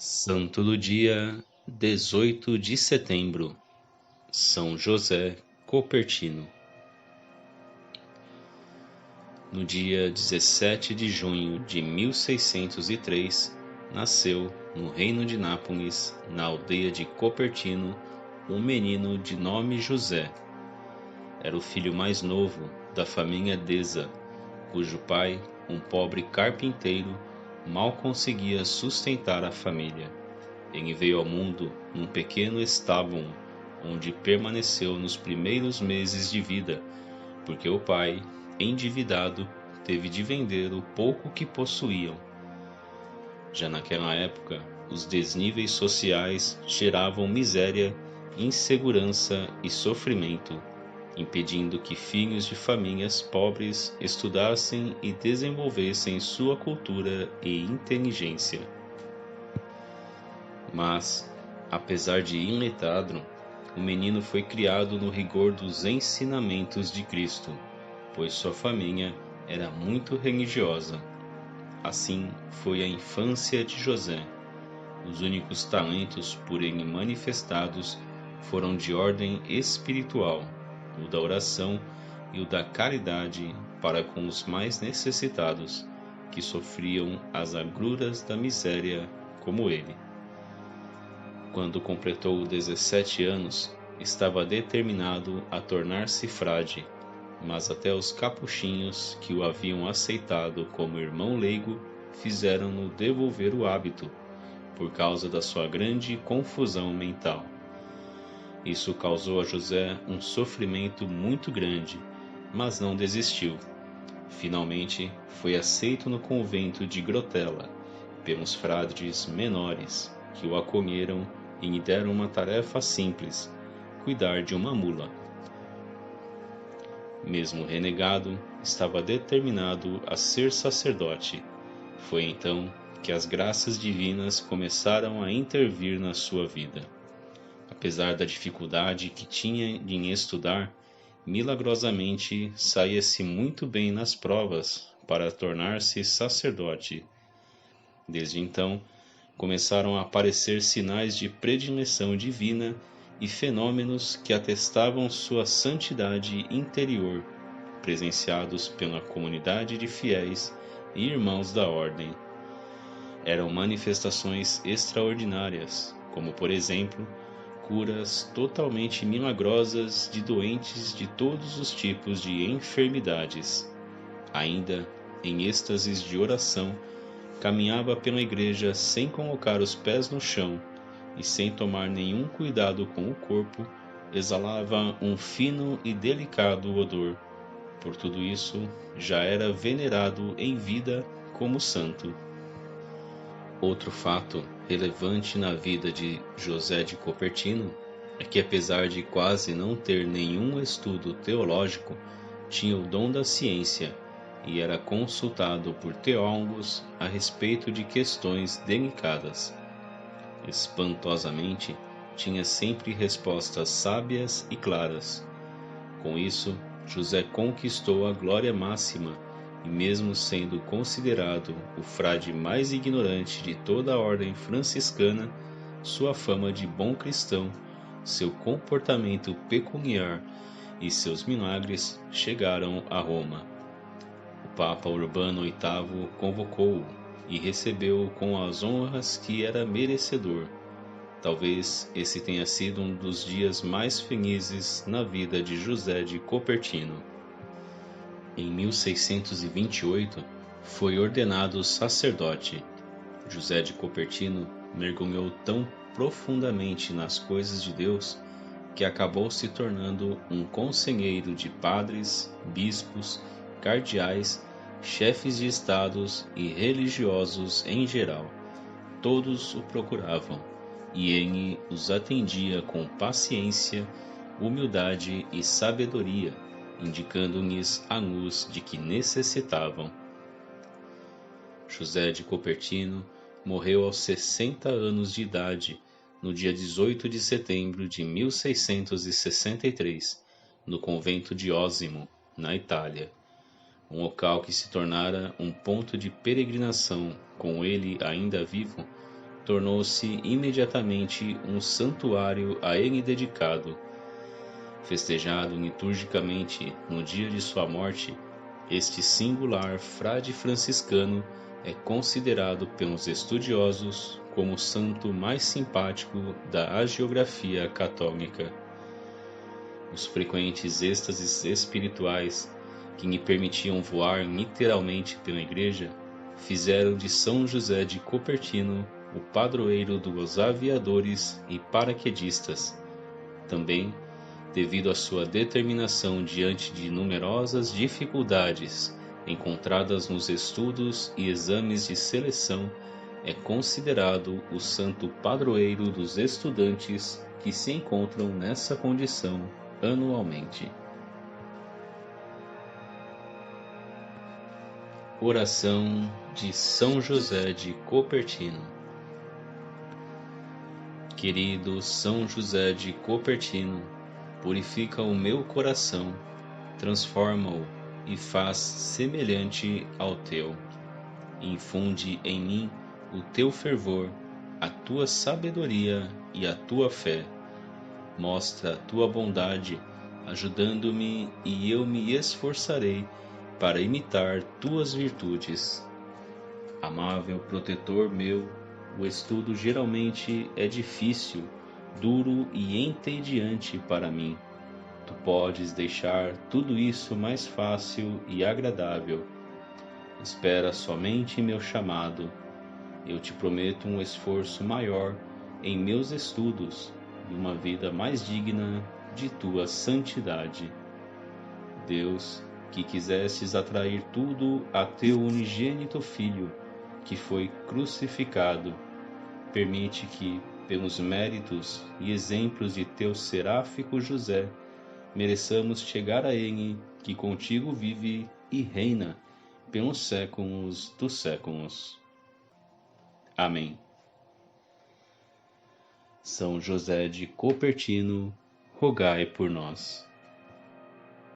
Santo do dia 18 de setembro, São José Copertino. No dia 17 de junho de 1603, nasceu, no reino de Nápoles, na aldeia de Copertino, um menino de nome José. Era o filho mais novo da família Deza, cujo pai, um pobre carpinteiro, mal conseguia sustentar a família. Ele veio ao mundo num pequeno estábulo, onde permaneceu nos primeiros meses de vida, porque o pai, endividado, teve de vender o pouco que possuíam. Já naquela época, os desníveis sociais geravam miséria, insegurança e sofrimento, impedindo que filhos de famílias pobres estudassem e desenvolvessem sua cultura e inteligência. Mas, apesar de iletrado, o menino foi criado no rigor dos ensinamentos de Cristo, pois sua família era muito religiosa. Assim foi a infância de José. Os únicos talentos por ele manifestados foram de ordem espiritual, o da oração e o da caridade para com os mais necessitados, que sofriam as agruras da miséria como ele. Quando completou 17 anos, estava determinado a tornar-se frade, mas até os capuchinhos que o haviam aceitado como irmão leigo fizeram-no devolver o hábito, por causa da sua grande confusão mental. Isso causou a José um sofrimento muito grande, mas não desistiu. Finalmente, foi aceito no convento de Grotela, pelos frades menores, que o acolheram e lhe deram uma tarefa simples: cuidar de uma mula. Mesmo renegado, estava determinado a ser sacerdote. Foi então que as graças divinas começaram a intervir na sua vida. Apesar da dificuldade que tinha em estudar, milagrosamente saía-se muito bem nas provas para tornar-se sacerdote. Desde então, começaram a aparecer sinais de predileção divina e fenômenos que atestavam sua santidade interior, presenciados pela comunidade de fiéis e irmãos da ordem. Eram manifestações extraordinárias, como, por exemplo, curas totalmente milagrosas de doentes de todos os tipos de enfermidades. Ainda, em êxtases de oração, caminhava pela igreja sem colocar os pés no chão e sem tomar nenhum cuidado com o corpo, exalava um fino e delicado odor. Por tudo isso, já era venerado em vida como santo. Outro fato relevante na vida de José de Copertino é que, apesar de quase não ter nenhum estudo teológico, tinha o dom da ciência e era consultado por teólogos a respeito de questões delicadas. Espantosamente, tinha sempre respostas sábias e claras. Com isso, José conquistou a glória máxima e, mesmo sendo considerado o frade mais ignorante de toda a ordem franciscana, sua fama de bom cristão, seu comportamento peculiar e seus milagres chegaram a Roma. O Papa Urbano VIII convocou-o e recebeu-o com as honras que era merecedor. Talvez esse tenha sido um dos dias mais felizes na vida de José de Copertino. Em 1628, foi ordenado sacerdote. José de Copertino mergulhou tão profundamente nas coisas de Deus que acabou se tornando um conselheiro de padres, bispos, cardeais, chefes de estados e religiosos em geral. Todos o procuravam, e ele os atendia com paciência, humildade e sabedoria, indicando-lhes a luz de que necessitavam. José de Copertino morreu aos 60 anos de idade, no dia 18 de setembro de 1663, no convento de Osimo, na Itália, um local que se tornara um ponto de peregrinação com ele ainda vivo, tornou-se imediatamente um santuário a ele dedicado. Festejado liturgicamente no dia de sua morte, este singular frade franciscano é considerado pelos estudiosos como o santo mais simpático da hagiografia católica. Os frequentes êxtases espirituais que lhe permitiam voar literalmente pela igreja fizeram de São José de Copertino o padroeiro dos aviadores e paraquedistas. Também, devido à sua determinação diante de numerosas dificuldades encontradas nos estudos e exames de seleção, é considerado o santo padroeiro dos estudantes que se encontram nessa condição anualmente. Oração de São José de Copertino. Querido São José de Copertino, purifica o meu coração, transforma-o e faz semelhante ao teu. Infunde em mim o teu fervor, a tua sabedoria e a tua fé. Mostra a tua bondade, ajudando-me, e eu me esforçarei para imitar tuas virtudes. Amável protetor meu, o estudo geralmente é difícil, duro e entediante para mim. Tu podes deixar tudo isso mais fácil e agradável. Espera somente meu chamado. Eu te prometo um esforço maior em meus estudos e uma vida mais digna de tua santidade. Deus, que quisestes atrair tudo a teu unigênito Filho, que foi crucificado, permite que, pelos méritos e exemplos de teu seráfico José, mereçamos chegar a ele, que contigo vive e reina pelos séculos dos séculos. Amém. São José de Copertino, rogai por nós.